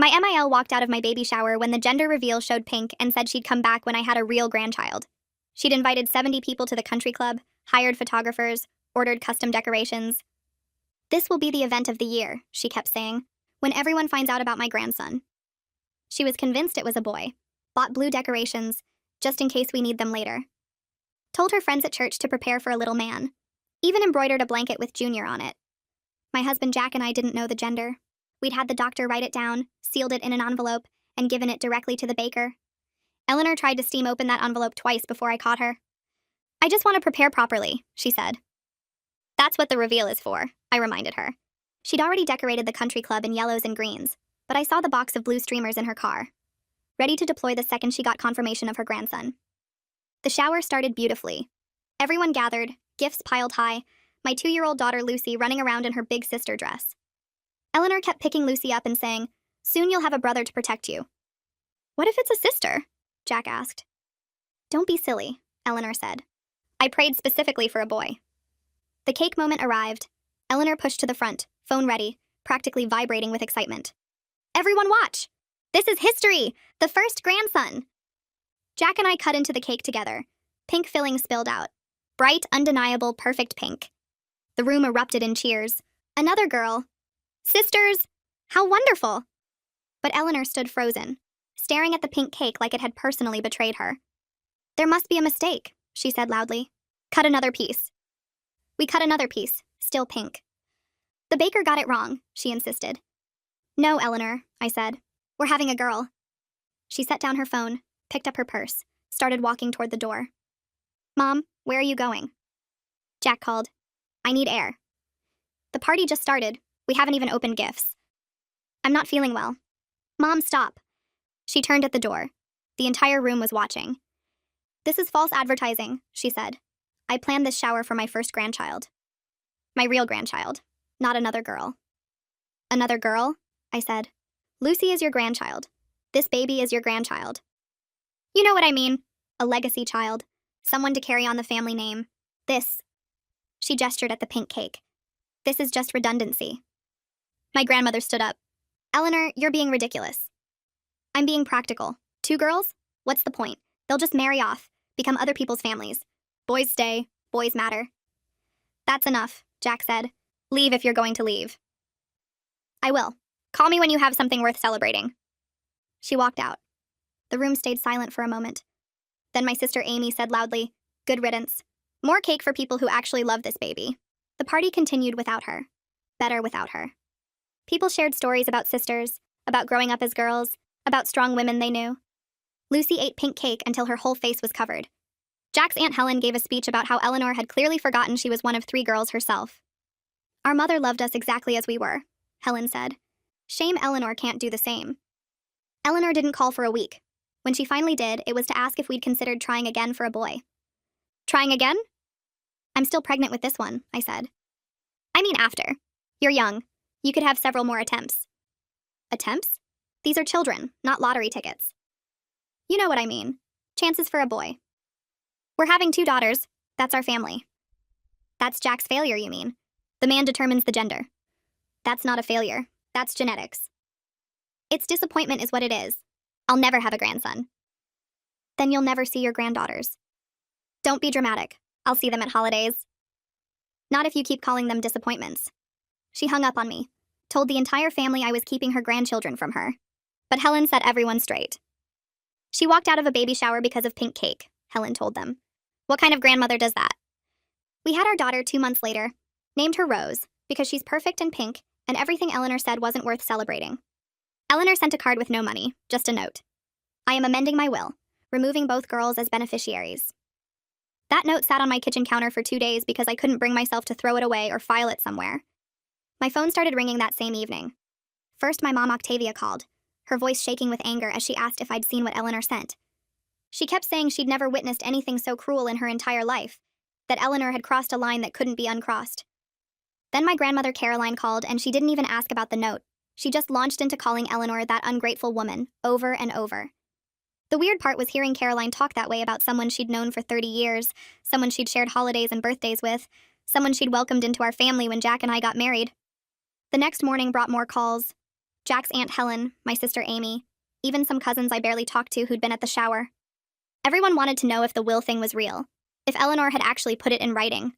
My MIL walked out of my baby shower when the gender reveal showed pink and said she'd come back when I had a real grandchild. She'd invited 70 people to the country club, hired photographers, ordered custom decorations. "This will be the event of the year," she kept saying, "when everyone finds out about my grandson." She was convinced it was a boy, bought blue decorations, just in case we need them later. Told her friends at church to prepare for a little man. Even embroidered a blanket with Junior on it. My husband Jack and I didn't know the gender. We'd had the doctor write it down, sealed it in an envelope, and given it directly to the baker. Eleanor tried to steam open that envelope twice before I caught her. "I just want to prepare properly," she said. "That's what the reveal is for," I reminded her. She'd already decorated the country club in yellows and greens, but I saw the box of blue streamers in her car, ready to deploy the second she got confirmation of her grandson. The shower started beautifully. Everyone gathered, gifts piled high, my 2-year-old daughter Lucy running around in her big sister dress. Eleanor kept picking Lucy up and saying, "Soon you'll have a brother to protect you." "What if it's a sister?" Jack asked. "Don't be silly," Eleanor said. "I prayed specifically for a boy." The cake moment arrived. Eleanor pushed to the front, phone ready, practically vibrating with excitement. "Everyone watch! This is history! The first grandson!" Jack and I cut into the cake together. Pink filling spilled out. Bright, undeniable, perfect pink. The room erupted in cheers. Another girl. "Sisters! How wonderful!" But Eleanor stood frozen, staring at the pink cake like it had personally betrayed her. "There must be a mistake," she said loudly. "Cut another piece." We cut another piece, still pink. "The baker got it wrong," she insisted. "No, Eleanor," I said. "We're having a girl." She set down her phone, picked up her purse, started walking toward the door. "Mom, where are you going?" Jack called. "I need air." "The party just started. We haven't even opened gifts." "I'm not feeling well." "Mom, stop." She turned at the door. The entire room was watching. "This is false advertising," she said. "I planned this shower for my first grandchild. My real grandchild, not another girl." "Another girl?" I said. "Lucy is your grandchild. This baby is your grandchild." "You know what I mean. A legacy child. Someone to carry on the family name. This." She gestured at the pink cake. "This is just redundancy." My grandmother stood up. "Eleanor, you're being ridiculous." "I'm being practical. 2 girls? What's the point? They'll just marry off, become other people's families. Boys stay, boys matter." "That's enough," Jack said. "Leave if you're going to leave." "I will. Call me when you have something worth celebrating." She walked out. The room stayed silent for a moment. Then my sister Amy said loudly, "Good riddance. More cake for people who actually love this baby." The party continued without her. Better without her. People shared stories about sisters, about growing up as girls, about strong women they knew. Lucy ate pink cake until her whole face was covered. Jack's Aunt Helen gave a speech about how Eleanor had clearly forgotten she was one of 3 girls herself. "Our mother loved us exactly as we were," Helen said. "Shame Eleanor can't do the same." Eleanor didn't call for a week. When she finally did, it was to ask if we'd considered trying again for a boy. "Trying again?" "I'm still pregnant with this one," I said. "I mean after. You're young. You could have several more attempts." "Attempts? These are children, not lottery tickets." "You know what I mean. Chances for a boy." "We're having 2 daughters. That's our family." "That's Jack's failure, you mean? The man determines the gender." "That's not a failure. That's genetics." "Its disappointment is what it is. I'll never have a grandson." "Then you'll never see your granddaughters." "Don't be dramatic. I'll see them at holidays." "Not if you keep calling them disappointments." She hung up on me, told the entire family I was keeping her grandchildren from her. But Helen set everyone straight. "She walked out of a baby shower because of pink cake," Helen told them. "What kind of grandmother does that?" We had our daughter 2 months later, named her Rose, because she's perfect and pink, and everything Eleanor said wasn't worth celebrating. Eleanor sent a card with no money, just a note. "I am amending my will, removing both girls as beneficiaries." That note sat on my kitchen counter for 2 days because I couldn't bring myself to throw it away or file it somewhere. My phone started ringing that same evening. First, my mom Octavia called, her voice shaking with anger as she asked if I'd seen what Eleanor sent. She kept saying she'd never witnessed anything so cruel in her entire life, that Eleanor had crossed a line that couldn't be uncrossed. Then my grandmother Caroline called, and she didn't even ask about the note. She just launched into calling Eleanor that ungrateful woman, over and over. The weird part was hearing Caroline talk that way about someone she'd known for 30 years, someone she'd shared holidays and birthdays with, someone she'd welcomed into our family when Jack and I got married. The next morning brought more calls. Jack's Aunt Helen, my sister Amy, even some cousins I barely talked to who'd been at the shower. Everyone wanted to know if the will thing was real, if Eleanor had actually put it in writing.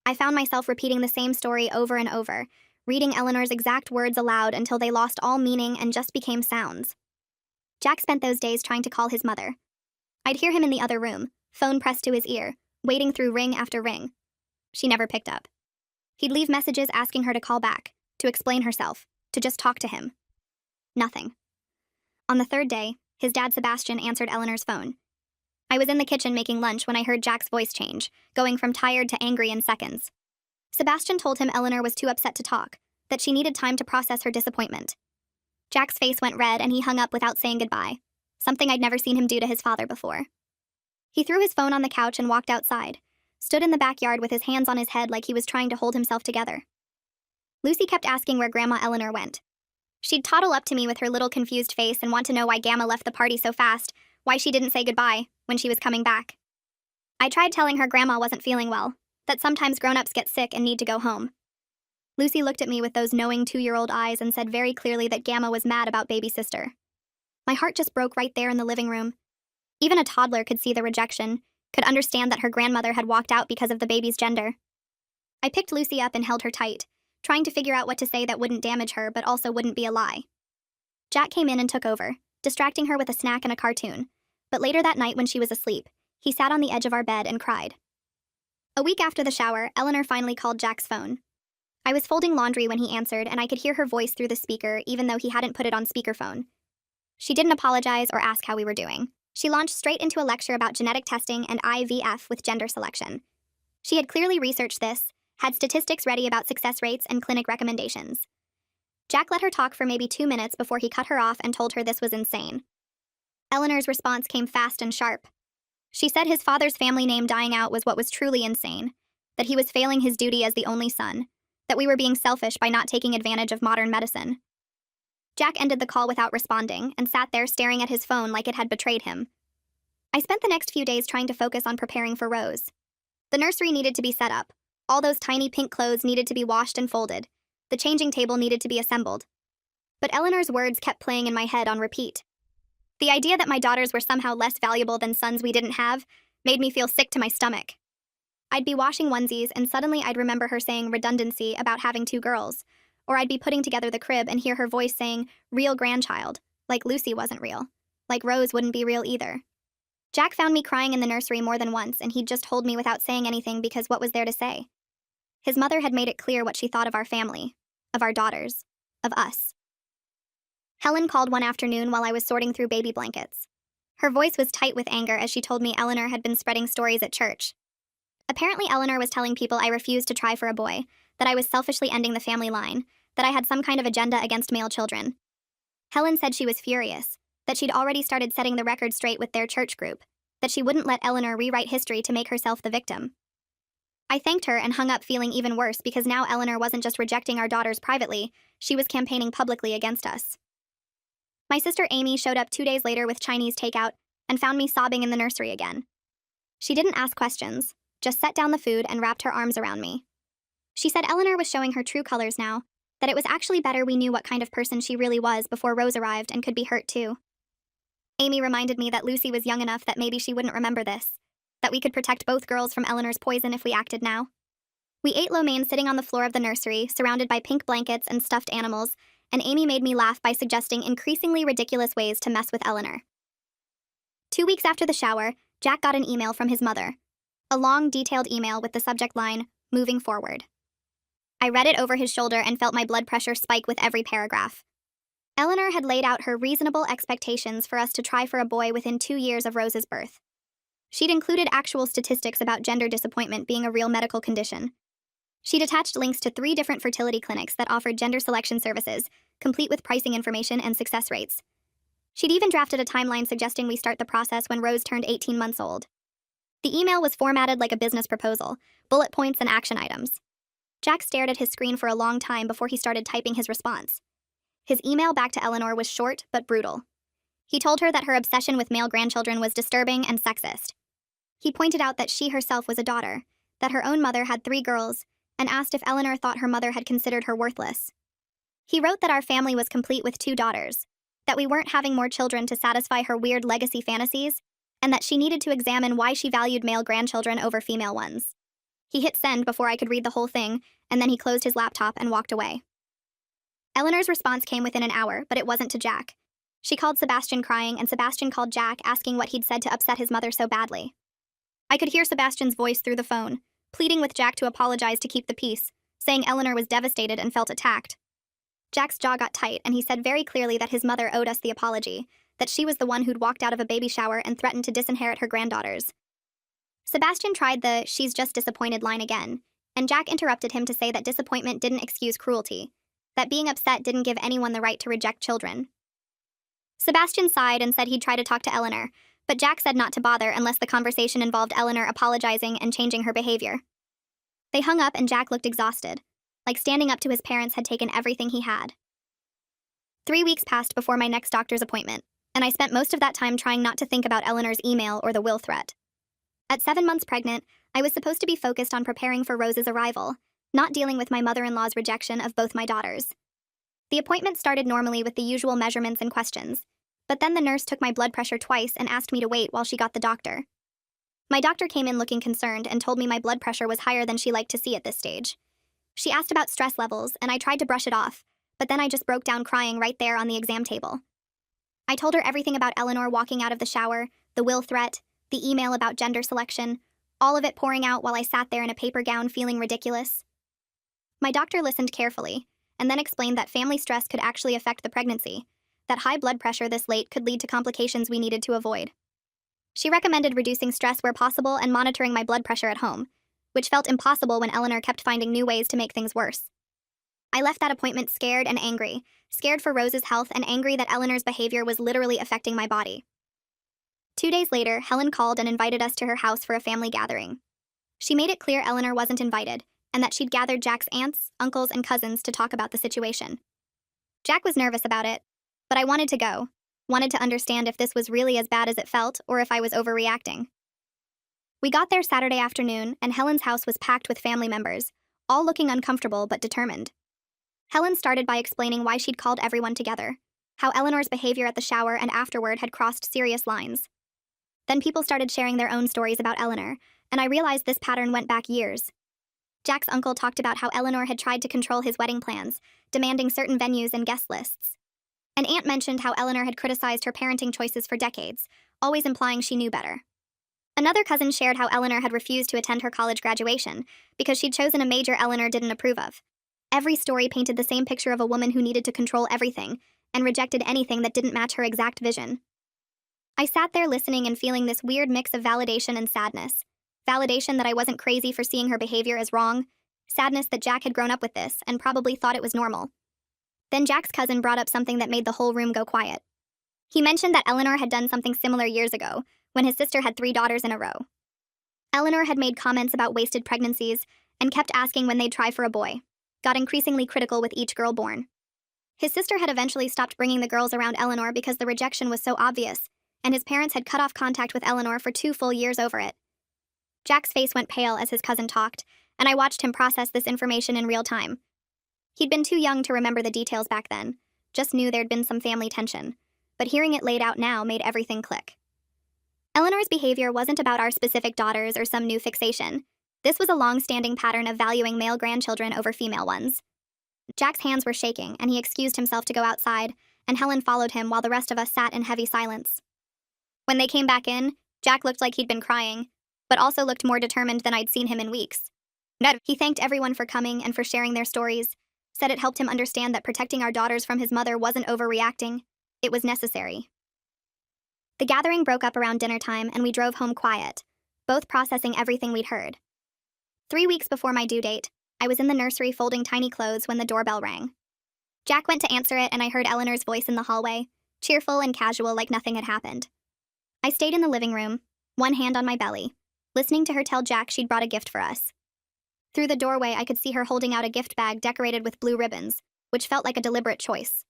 I found myself repeating the same story over and over, reading Eleanor's exact words aloud until they lost all meaning and just became sounds. Jack spent those days trying to call his mother. I'd hear him in the other room, phone pressed to his ear, waiting through ring after ring. She never picked up. He'd leave messages asking her to call back, to explain herself, to just talk to him. Nothing. On the third day, his dad Sebastian answered Eleanor's phone. I was in the kitchen making lunch when I heard Jack's voice change, going from tired to angry in seconds. Sebastian told him Eleanor was too upset to talk, that she needed time to process her disappointment. Jack's face went red and he hung up without saying goodbye, something I'd never seen him do to his father before. He threw his phone on the couch and walked outside, stood in the backyard with his hands on his head like he was trying to hold himself together. Lucy kept asking where Grandma Eleanor went. She'd toddle up to me with her little confused face and want to know why Gamma left the party so fast, why she didn't say goodbye when she was coming back. I tried telling her Grandma wasn't feeling well, that sometimes grown-ups get sick and need to go home. Lucy looked at me with those knowing 2-year-old eyes and said very clearly that Gamma was mad about baby sister. My heart just broke right there in the living room. Even a toddler could see the rejection, could understand that her grandmother had walked out because of the baby's gender. I picked Lucy up and held her tight, trying to figure out what to say that wouldn't damage her but also wouldn't be a lie. Jack came in and took over, distracting her with a snack and a cartoon, but later that night when she was asleep, he sat on the edge of our bed and cried. A week after the shower, Eleanor finally called Jack's phone. I was folding laundry when he answered, and I could hear her voice through the speaker even though he hadn't put it on speakerphone. She didn't apologize or ask how we were doing. She launched straight into a lecture about genetic testing and IVF with gender selection. She had clearly researched this, had statistics ready about success rates and clinic recommendations. Jack let her talk for maybe 2 minutes before he cut her off and told her this was insane. Eleanor's response came fast and sharp. She said his father's family name dying out was what was truly insane, that he was failing his duty as the only son, that we were being selfish by not taking advantage of modern medicine. Jack ended the call without responding and sat there staring at his phone like it had betrayed him. I spent the next few days trying to focus on preparing for Rose. The nursery needed to be set up. All those tiny pink clothes needed to be washed and folded. The changing table needed to be assembled. But Eleanor's words kept playing in my head on repeat. The idea that my daughters were somehow less valuable than sons we didn't have made me feel sick to my stomach. I'd be washing onesies and suddenly I'd remember her saying redundancy about having 2 girls, or I'd be putting together the crib and hear her voice saying real grandchild, like Lucy wasn't real, like Rose wouldn't be real either. Jack found me crying in the nursery more than once and he'd just hold me without saying anything because what was there to say? His mother had made it clear what she thought of our family, of our daughters, of us. Helen called one afternoon while I was sorting through baby blankets. Her voice was tight with anger as she told me Eleanor had been spreading stories at church. Apparently Eleanor was telling people I refused to try for a boy, that I was selfishly ending the family line, that I had some kind of agenda against male children. Helen said she was furious, that she'd already started setting the record straight with their church group, that she wouldn't let Eleanor rewrite history to make herself the victim. I thanked her and hung up feeling even worse because now Eleanor wasn't just rejecting our daughters privately, she was campaigning publicly against us. My sister Amy showed up 2 days later with Chinese takeout and found me sobbing in the nursery again. She didn't ask questions, just set down the food and wrapped her arms around me. She said Eleanor was showing her true colors now, that it was actually better we knew what kind of person she really was before Rose arrived and could be hurt too. Amy reminded me that Lucy was young enough that maybe she wouldn't remember this, that we could protect both girls from Eleanor's poison if we acted now. We ate lo mein sitting on the floor of the nursery, surrounded by pink blankets and stuffed animals, and Amy made me laugh by suggesting increasingly ridiculous ways to mess with Eleanor. 2 weeks after the shower, Jack got an email from his mother. A long, detailed email with the subject line, "Moving forward." I read it over his shoulder and felt my blood pressure spike with every paragraph. Eleanor had laid out her reasonable expectations for us to try for a boy within 2 years of Rose's birth. She'd included actual statistics about gender disappointment being a real medical condition. She'd attached links to 3 different fertility clinics that offered gender selection services, complete with pricing information and success rates. She'd even drafted a timeline suggesting we start the process when Rose turned 18 months old. The email was formatted like a business proposal, bullet points and action items. Jack stared at his screen for a long time before he started typing his response. His email back to Eleanor was short but brutal. He told her that her obsession with male grandchildren was disturbing and sexist. He pointed out that she herself was a daughter, that her own mother had 3 girls, and asked if Eleanor thought her mother had considered her worthless. He wrote that our family was complete with 2 daughters, that we weren't having more children to satisfy her weird legacy fantasies, and that she needed to examine why she valued male grandchildren over female ones. He hit send before I could read the whole thing, and then he closed his laptop and walked away. Eleanor's response came within an hour, but it wasn't to Jack. She called Sebastian crying, and Sebastian called Jack asking what he'd said to upset his mother so badly. I could hear Sebastian's voice through the phone, pleading with Jack to apologize to keep the peace, saying Eleanor was devastated and felt attacked. Jack's jaw got tight, and he said very clearly that his mother owed us the apology, that she was the one who'd walked out of a baby shower and threatened to disinherit her granddaughters. Sebastian tried the "she's just disappointed" line again, and Jack interrupted him to say that disappointment didn't excuse cruelty, that being upset didn't give anyone the right to reject children. Sebastian sighed and said he'd try to talk to Eleanor, but Jack said not to bother unless the conversation involved Eleanor apologizing and changing her behavior. They hung up and Jack looked exhausted, like standing up to his parents had taken everything he had. 3 weeks passed before my next doctor's appointment, and I spent most of that time trying not to think about Eleanor's email or the will threat. At 7 months pregnant, I was supposed to be focused on preparing for Rose's arrival, not dealing with my mother-in-law's rejection of both my daughters. The appointment started normally with the usual measurements and questions, but then the nurse took my blood pressure twice and asked me to wait while she got the doctor. My doctor came in looking concerned and told me my blood pressure was higher than she liked to see at this stage. She asked about stress levels, and I tried to brush it off, but then I just broke down crying right there on the exam table. I told her everything about Eleanor walking out of the shower, the will threat, the email about gender selection, all of it pouring out while I sat there in a paper gown feeling ridiculous. My doctor listened carefully, and then explained that family stress could actually affect the pregnancy, that high blood pressure this late could lead to complications we needed to avoid. She recommended reducing stress where possible and monitoring my blood pressure at home, which felt impossible when Eleanor kept finding new ways to make things worse. I left that appointment scared and angry, scared for Rose's health and angry that Eleanor's behavior was literally affecting my body. 2 days later, Helen called and invited us to her house for a family gathering. She made it clear Eleanor wasn't invited, and that she'd gathered Jack's aunts, uncles, and cousins to talk about the situation. Jack was nervous about it, but I wanted to go, wanted to understand if this was really as bad as it felt or if I was overreacting. We got there Saturday afternoon, and Helen's house was packed with family members, all looking uncomfortable but determined. Helen started by explaining why she'd called everyone together, how Eleanor's behavior at the shower and afterward had crossed serious lines. Then people started sharing their own stories about Eleanor, and I realized this pattern went back years. Jack's uncle talked about how Eleanor had tried to control his wedding plans, demanding certain venues and guest lists. An aunt mentioned how Eleanor had criticized her parenting choices for decades, always implying she knew better. Another cousin shared how Eleanor had refused to attend her college graduation because she'd chosen a major Eleanor didn't approve of. Every story painted the same picture of a woman who needed to control everything and rejected anything that didn't match her exact vision. I sat there listening and feeling this weird mix of validation and sadness. Validation that I wasn't crazy for seeing her behavior as wrong, sadness that Jack had grown up with this and probably thought it was normal. Then Jack's cousin brought up something that made the whole room go quiet. He mentioned that Eleanor had done something similar years ago, when his sister had 3 daughters in a row. Eleanor had made comments about wasted pregnancies and kept asking when they'd try for a boy, got increasingly critical with each girl born. His sister had eventually stopped bringing the girls around Eleanor because the rejection was so obvious, and his parents had cut off contact with Eleanor for 2 full years over it. Jack's face went pale as his cousin talked, and I watched him process this information in real time. He'd been too young to remember the details back then, just knew there'd been some family tension, but hearing it laid out now made everything click. Eleanor's behavior wasn't about our specific daughters or some new fixation. This was a long-standing pattern of valuing male grandchildren over female ones. Jack's hands were shaking, and he excused himself to go outside, and Helen followed him while the rest of us sat in heavy silence. When they came back in, Jack looked like he'd been crying, but also looked more determined than I'd seen him in weeks. He thanked everyone for coming and for sharing their stories, said it helped him understand that protecting our daughters from his mother wasn't overreacting, it was necessary. The gathering broke up around dinner time, and we drove home quiet, both processing everything we'd heard. 3 weeks before my due date, I was in the nursery folding tiny clothes when the doorbell rang. Jack went to answer it, and I heard Eleanor's voice in the hallway, cheerful and casual like nothing had happened. I stayed in the living room, one hand on my belly, listening to her tell Jack she'd brought a gift for us. Through the doorway, I could see her holding out a gift bag decorated with blue ribbons, which felt like a deliberate choice.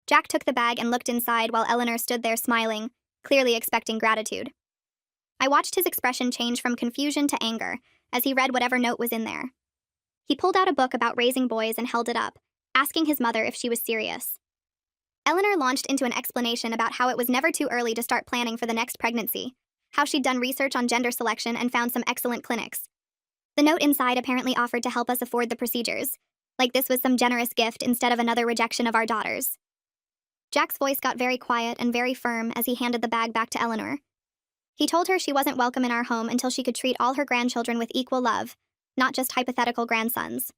Jack took the bag and looked inside while Eleanor stood there smiling, clearly expecting gratitude. I watched his expression change from confusion to anger as he read whatever note was in there. He pulled out a book about raising boys and held it up, asking his mother if she was serious. Eleanor launched into an explanation about how it was never too early to start planning for the next pregnancy, how she'd done research on gender selection and found some excellent clinics. The note inside apparently offered to help us afford the procedures, like this was some generous gift instead of another rejection of our daughters. Jack's voice got very quiet and very firm as he handed the bag back to Eleanor. He told her she wasn't welcome in our home until she could treat all her grandchildren with equal love, not just hypothetical grandsons.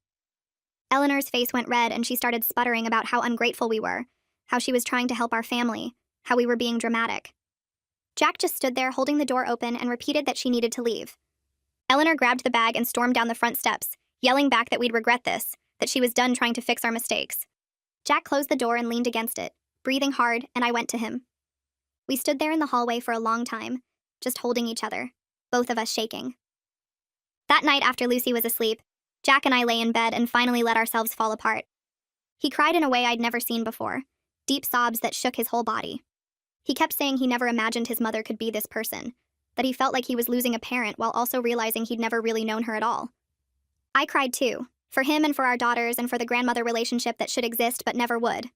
Eleanor's face went red and she started sputtering about how ungrateful we were, how she was trying to help our family, how we were being dramatic. Jack just stood there holding the door open and repeated that she needed to leave. Eleanor grabbed the bag and stormed down the front steps, yelling back that we'd regret this, that she was done trying to fix our mistakes. Jack closed the door and leaned against it, breathing hard, and I went to him. We stood there in the hallway for a long time, just holding each other, both of us shaking. That night after Lucy was asleep, Jack and I lay in bed and finally let ourselves fall apart. He cried in a way I'd never seen before, deep sobs that shook his whole body. He kept saying he never imagined his mother could be this person, that he felt like he was losing a parent while also realizing he'd never really known her at all. I cried too, for him and for our daughters and for the grandmother relationship that should exist but never would.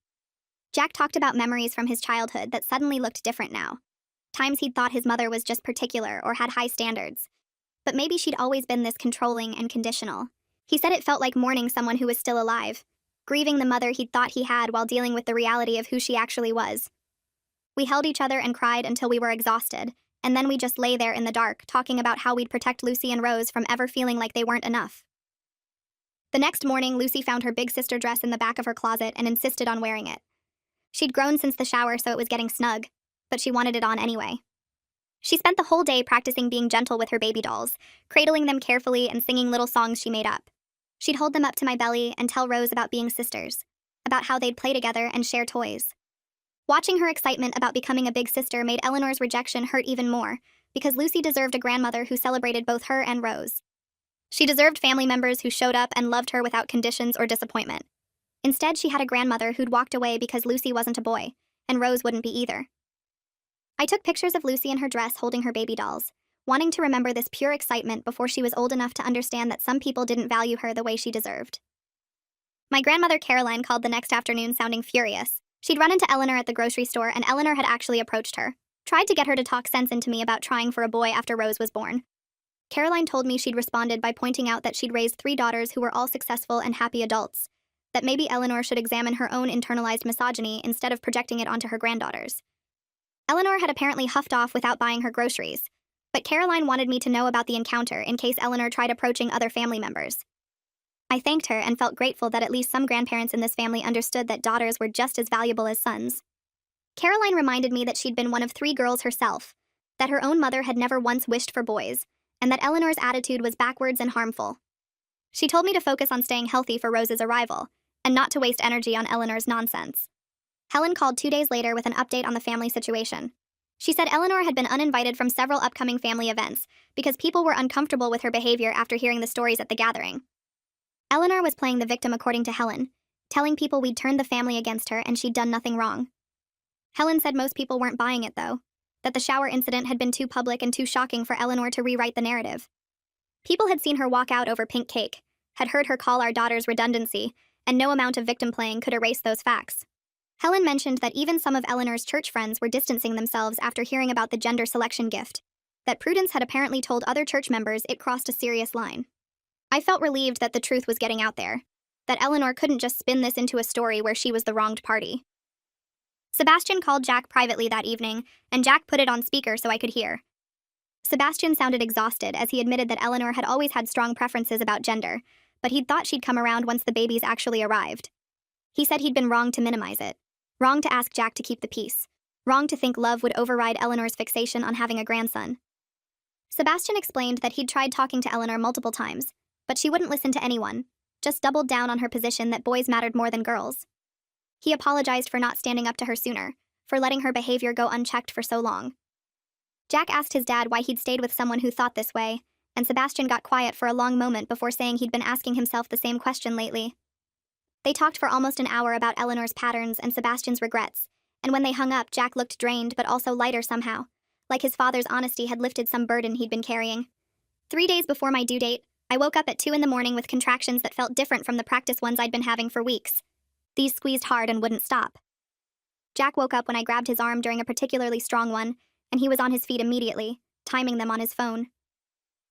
Jack talked about memories from his childhood that suddenly looked different now. Times he'd thought his mother was just particular or had high standards. But maybe she'd always been this controlling and conditional. He said it felt like mourning someone who was still alive, grieving the mother he'd thought he had while dealing with the reality of who she actually was. We held each other and cried until we were exhausted, and then we just lay there in the dark, talking about how we'd protect Lucy and Rose from ever feeling like they weren't enough. The next morning, Lucy found her big sister dress in the back of her closet and insisted on wearing it. She'd grown since the shower, so it was getting snug, but she wanted it on anyway. She spent the whole day practicing being gentle with her baby dolls, cradling them carefully and singing little songs she made up. She'd hold them up to my belly and tell Rose about being sisters, about how they'd play together and share toys. Watching her excitement about becoming a big sister made Eleanor's rejection hurt even more, because Lucy deserved a grandmother who celebrated both her and Rose. She deserved family members who showed up and loved her without conditions or disappointment. Instead, she had a grandmother who'd walked away because Lucy wasn't a boy, and Rose wouldn't be either. I took pictures of Lucy in her dress holding her baby dolls, wanting to remember this pure excitement before she was old enough to understand that some people didn't value her the way she deserved. My grandmother Caroline called the next afternoon sounding furious. She'd run into Eleanor at the grocery store, and Eleanor had actually approached her, tried to get her to talk sense into me about trying for a boy after Rose was born. Caroline told me she'd responded by pointing out that she'd raised 3 daughters who were all successful and happy adults, that maybe Eleanor should examine her own internalized misogyny instead of projecting it onto her granddaughters. Eleanor had apparently huffed off without buying her groceries, but Caroline wanted me to know about the encounter in case Eleanor tried approaching other family members. I thanked her and felt grateful that at least some grandparents in this family understood that daughters were just as valuable as sons. Caroline reminded me that she'd been one of 3 girls herself, that her own mother had never once wished for boys, and that Eleanor's attitude was backwards and harmful. She told me to focus on staying healthy for Rose's arrival, and not to waste energy on Eleanor's nonsense. Helen called 2 days later with an update on the family situation. She said Eleanor had been uninvited from several upcoming family events because people were uncomfortable with her behavior after hearing the stories at the gathering. Eleanor was playing the victim according to Helen, telling people we'd turned the family against her and she'd done nothing wrong. Helen said most people weren't buying it, though, that the shower incident had been too public and too shocking for Eleanor to rewrite the narrative. People had seen her walk out over pink cake, had heard her call our daughters redundancy, and no amount of victim playing could erase those facts. Helen mentioned that even some of Eleanor's church friends were distancing themselves after hearing about the gender selection gift, that Prudence had apparently told other church members it crossed a serious line. I felt relieved that the truth was getting out there, that Eleanor couldn't just spin this into a story where she was the wronged party. Sebastian called Jack privately that evening, and Jack put it on speaker so I could hear. Sebastian sounded exhausted as he admitted that Eleanor had always had strong preferences about gender, but he'd thought she'd come around once the babies actually arrived. He said he'd been wrong to minimize it, wrong to ask Jack to keep the peace, wrong to think love would override Eleanor's fixation on having a grandson. Sebastian explained that he'd tried talking to Eleanor multiple times, but she wouldn't listen to anyone, just doubled down on her position that boys mattered more than girls. He apologized for not standing up to her sooner, for letting her behavior go unchecked for so long. Jack asked his dad why he'd stayed with someone who thought this way, and Sebastian got quiet for a long moment before saying he'd been asking himself the same question lately. They talked for almost an hour about Eleanor's patterns and Sebastian's regrets, and when they hung up, Jack looked drained but also lighter somehow, like his father's honesty had lifted some burden he'd been carrying. 3 days before my due date, I woke up at 2 in the morning with contractions that felt different from the practice ones I'd been having for weeks. These squeezed hard and wouldn't stop. Jack woke up when I grabbed his arm during a particularly strong one, and he was on his feet immediately, timing them on his phone.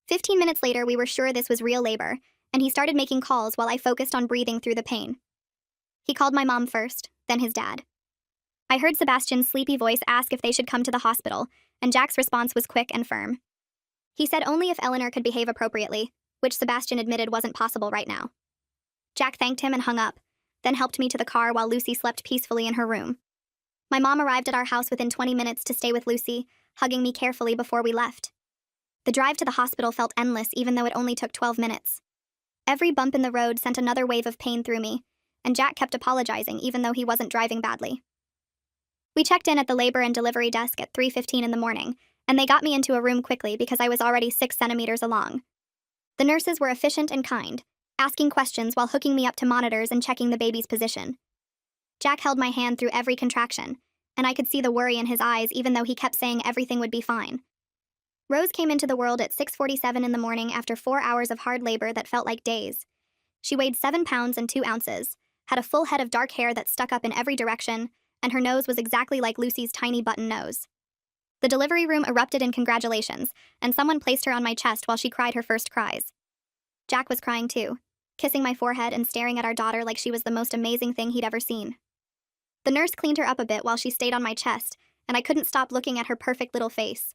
15 minutes later, we were sure this was real labor, and he started making calls while I focused on breathing through the pain. He called my mom first, then his dad. I heard Sebastian's sleepy voice ask if they should come to the hospital, and Jack's response was quick and firm. He said only if Eleanor could behave appropriately, which Sebastian admitted wasn't possible right now. Jack thanked him and hung up, then helped me to the car while Lucy slept peacefully in her room. My mom arrived at our house within 20 minutes to stay with Lucy, hugging me carefully before we left. The drive to the hospital felt endless even though it only took 12 minutes. Every bump in the road sent another wave of pain through me, and Jack kept apologizing even though he wasn't driving badly. We checked in at the labor and delivery desk at 3:15 in the morning, and they got me into a room quickly because I was already 6 centimeters along. The nurses were efficient and kind, asking questions while hooking me up to monitors and checking the baby's position. Jack held my hand through every contraction, and I could see the worry in his eyes even though he kept saying everything would be fine. Rose came into the world at 6:47 in the morning after 4 hours of hard labor that felt like days. She weighed 7 pounds and 2 ounces, had a full head of dark hair that stuck up in every direction, and her nose was exactly like Lucy's tiny button nose. The delivery room erupted in congratulations, and someone placed her on my chest while she cried her first cries. Jack was crying too, kissing my forehead and staring at our daughter like she was the most amazing thing he'd ever seen. The nurse cleaned her up a bit while she stayed on my chest, and I couldn't stop looking at her perfect little face.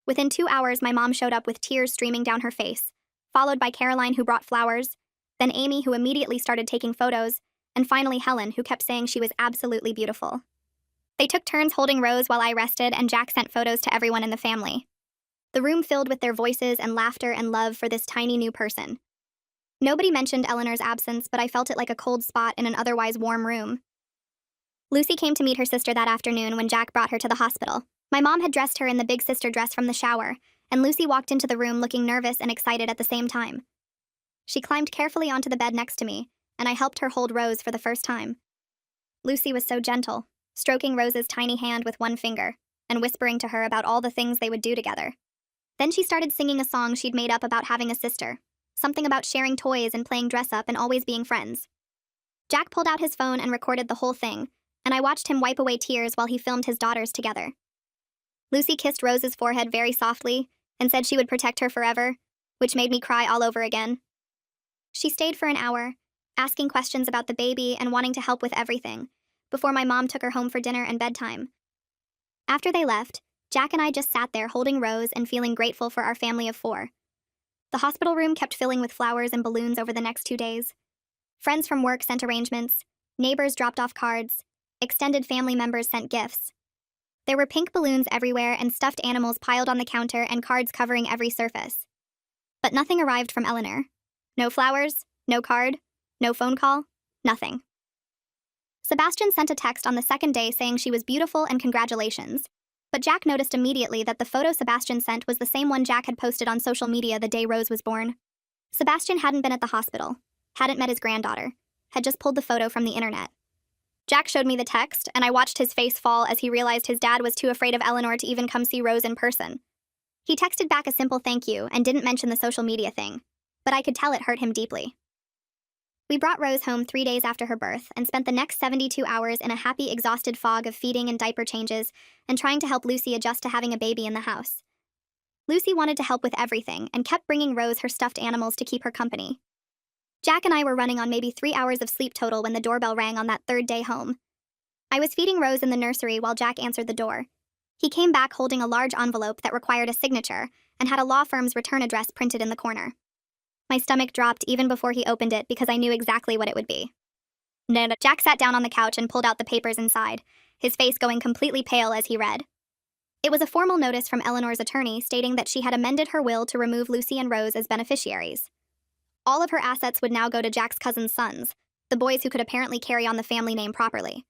Within 2 hours, my mom showed up with tears streaming down her face, followed by Caroline, who brought flowers, then Amy, who immediately started taking photos, and finally Helen, who kept saying she was absolutely beautiful. They took turns holding Rose while I rested, and Jack sent photos to everyone in the family. The room filled with their voices and laughter and love for this tiny new person. Nobody mentioned Eleanor's absence, but I felt it like a cold spot in an otherwise warm room. Lucy came to meet her sister that afternoon when Jack brought her to the hospital. My mom had dressed her in the big sister dress from the shower, and Lucy walked into the room looking nervous and excited at the same time. She climbed carefully onto the bed next to me, and I helped her hold Rose for the first time. Lucy was so gentle, stroking Rose's tiny hand with one finger, and whispering to her about all the things they would do together. Then she started singing a song she'd made up about having a sister, something about sharing toys and playing dress-up and always being friends. Jack pulled out his phone and recorded the whole thing, and I watched him wipe away tears while he filmed his daughters together. Lucy kissed Rose's forehead very softly and said she would protect her forever, which made me cry all over again. She stayed for an hour, asking questions about the baby and wanting to help with everything, before my mom took her home for dinner and bedtime. After they left, Jack and I just sat there holding Rose and feeling grateful for our family of 4. The hospital room kept filling with flowers and balloons over the next 2 days. Friends from work sent arrangements, neighbors dropped off cards, extended family members sent gifts. There were pink balloons everywhere and stuffed animals piled on the counter and cards covering every surface. But nothing arrived from Eleanor. No flowers, no card, no phone call, nothing. Sebastian sent a text on the second day saying she was beautiful and congratulations, but Jack noticed immediately that the photo Sebastian sent was the same one Jack had posted on social media the day Rose was born. Sebastian hadn't been at the hospital, hadn't met his granddaughter, had just pulled the photo from the internet. Jack showed me the text, and I watched his face fall as he realized his dad was too afraid of Eleanor to even come see Rose in person. He texted back a simple thank you and didn't mention the social media thing, but I could tell it hurt him deeply. We brought Rose home 3 days after her birth and spent the next 72 hours in a happy, exhausted fog of feeding and diaper changes and trying to help Lucy adjust to having a baby in the house. Lucy wanted to help with everything and kept bringing Rose her stuffed animals to keep her company. Jack and I were running on maybe 3 hours of sleep total when the doorbell rang on that 3rd day home. I was feeding Rose in the nursery while Jack answered the door. He came back holding a large envelope that required a signature and had a law firm's return address printed in the corner. My stomach dropped even before he opened it because I knew exactly what it would be. Jack sat down on the couch and pulled out the papers inside, his face going completely pale as he read. It was a formal notice from Eleanor's attorney stating that she had amended her will to remove Lucy and Rose as beneficiaries. All of her assets would now go to Jack's cousin's sons, the boys who could apparently carry on the family name properly.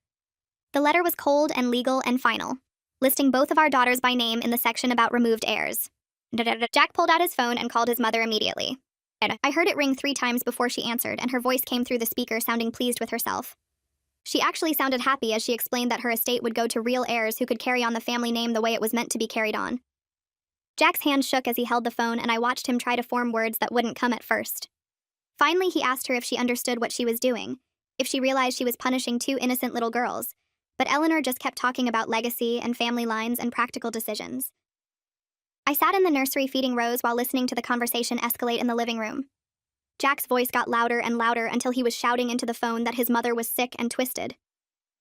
The letter was cold and legal and final, listing both of our daughters by name in the section about removed heirs. Jack pulled out his phone and called his mother immediately. I heard it ring 3 times before she answered, and her voice came through the speaker sounding pleased with herself. She actually sounded happy as she explained that her estate would go to real heirs who could carry on the family name the way it was meant to be carried on. Jack's hand shook as he held the phone, and I watched him try to form words that wouldn't come at first. Finally, he asked her if she understood what she was doing, if she realized she was punishing two innocent little girls, but Eleanor just kept talking about legacy and family lines and practical decisions. I sat in the nursery feeding Rose while listening to the conversation escalate in the living room. Jack's voice got louder and louder until he was shouting into the phone that his mother was sick and twisted.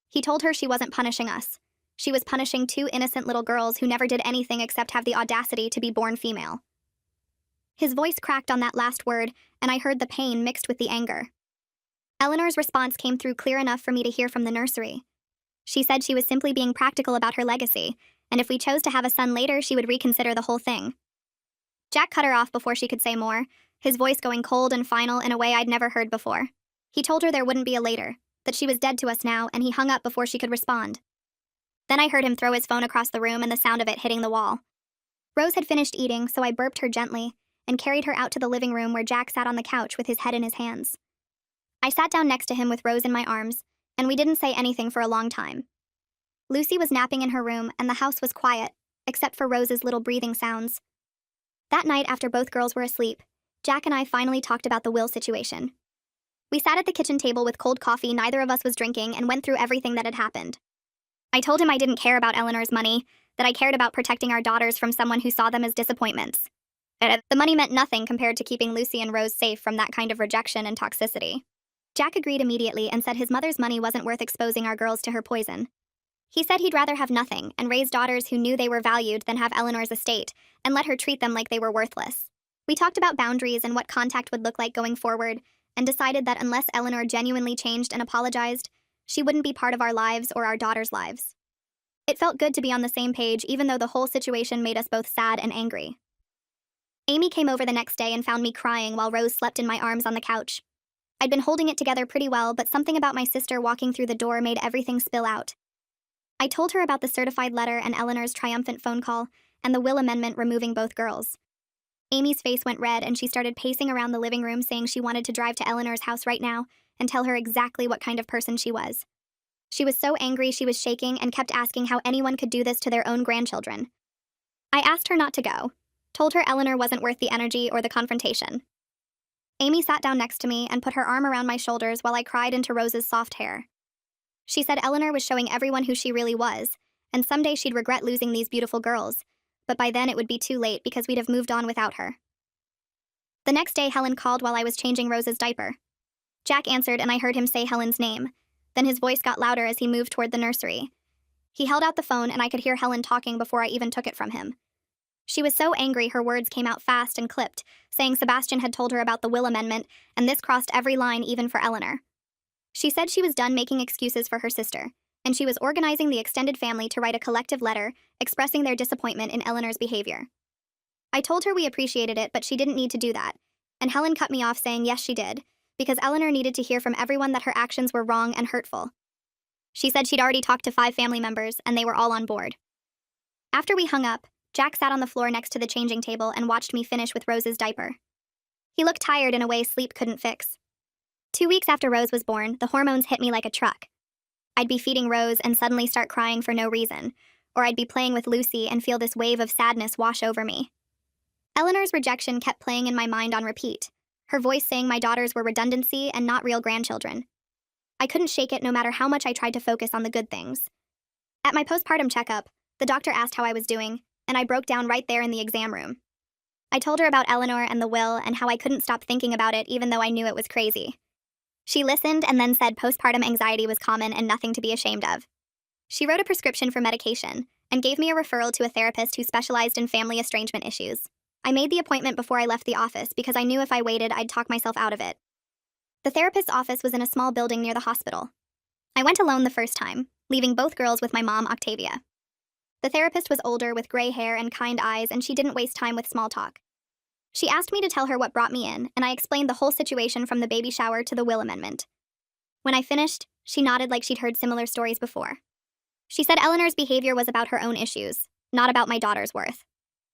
He told her she wasn't punishing us. She was punishing two innocent little girls who never did anything except have the audacity to be born female. His voice cracked on that last word, and I heard the pain mixed with the anger. Eleanor's response came through clear enough for me to hear from the nursery. She said she was simply being practical about her legacy, and if we chose to have a son later, she would reconsider the whole thing. Jack cut her off before she could say more, his voice going cold and final in a way I'd never heard before. He told her there wouldn't be a later, that she was dead to us now, and he hung up before she could respond. Then I heard him throw his phone across the room and the sound of it hitting the wall. Rose had finished eating, so I burped her gently and carried her out to the living room where Jack sat on the couch with his head in his hands. I sat down next to him with Rose in my arms, and we didn't say anything for a long time. Lucy was napping in her room, and the house was quiet, except for Rose's little breathing sounds. That night, after both girls were asleep, Jack and I finally talked about the will situation. We sat at the kitchen table with cold coffee neither of us was drinking and went through everything that had happened. I told him I didn't care about Eleanor's money, that I cared about protecting our daughters from someone who saw them as disappointments. The money meant nothing compared to keeping Lucy and Rose safe from that kind of rejection and toxicity. Jack agreed immediately and said his mother's money wasn't worth exposing our girls to her poison. He said he'd rather have nothing and raise daughters who knew they were valued than have Eleanor's estate and let her treat them like they were worthless. We talked about boundaries and what contact would look like going forward, and decided that unless Eleanor genuinely changed and apologized, she wouldn't be part of our lives or our daughters' lives. It felt good to be on the same page, even though the whole situation made us both sad and angry. Amy came over the next day and found me crying while Rose slept in my arms on the couch. I'd been holding it together pretty well, but something about my sister walking through the door made everything spill out. I told her about the certified letter and Eleanor's triumphant phone call, and the will amendment removing both girls. Amy's face went red and she started pacing around the living room saying she wanted to drive to Eleanor's house right now and tell her exactly what kind of person she was. She was so angry she was shaking and kept asking how anyone could do this to their own grandchildren. I asked her not to go, told her Eleanor wasn't worth the energy or the confrontation. Amy sat down next to me and put her arm around my shoulders while I cried into Rose's soft hair. She said Eleanor was showing everyone who she really was, and someday she'd regret losing these beautiful girls, but by then it would be too late because we'd have moved on without her. The next day, Helen called while I was changing Rose's diaper. Jack answered and I heard him say Helen's name. Then his voice got louder as he moved toward the nursery. He held out the phone and I could hear Helen talking before I even took it from him. She was so angry her words came out fast and clipped, saying Sebastian had told her about the will amendment, and this crossed every line even for Eleanor. She said she was done making excuses for her sister, and she was organizing the extended family to write a collective letter expressing their disappointment in Eleanor's behavior. I told her we appreciated it, but she didn't need to do that, and Helen cut me off saying yes she did, because Eleanor needed to hear from everyone that her actions were wrong and hurtful. She said she'd already talked to 5 family members, and they were all on board. After we hung up, Jack sat on the floor next to the changing table and watched me finish with Rose's diaper. He looked tired in a way sleep couldn't fix. 2 weeks after Rose was born, the hormones hit me like a truck. I'd be feeding Rose and suddenly start crying for no reason, or I'd be playing with Lucy and feel this wave of sadness wash over me. Eleanor's rejection kept playing in my mind on repeat, her voice saying my daughters were redundancy and not real grandchildren. I couldn't shake it no matter how much I tried to focus on the good things. At my postpartum checkup, the doctor asked how I was doing, and I broke down right there in the exam room. I told her about Eleanor and the will and how I couldn't stop thinking about it even though I knew it was crazy. She listened and then said postpartum anxiety was common and nothing to be ashamed of. She wrote a prescription for medication and gave me a referral to a therapist who specialized in family estrangement issues. I made the appointment before I left the office because I knew if I waited, I'd talk myself out of it. The therapist's office was in a small building near the hospital. I went alone the first time, leaving both girls with my mom, Octavia. The therapist was older with gray hair and kind eyes, and she didn't waste time with small talk. She asked me to tell her what brought me in, and I explained the whole situation from the baby shower to the will amendment. When I finished, she nodded like she'd heard similar stories before. She said Eleanor's behavior was about her own issues, not about my daughter's worth.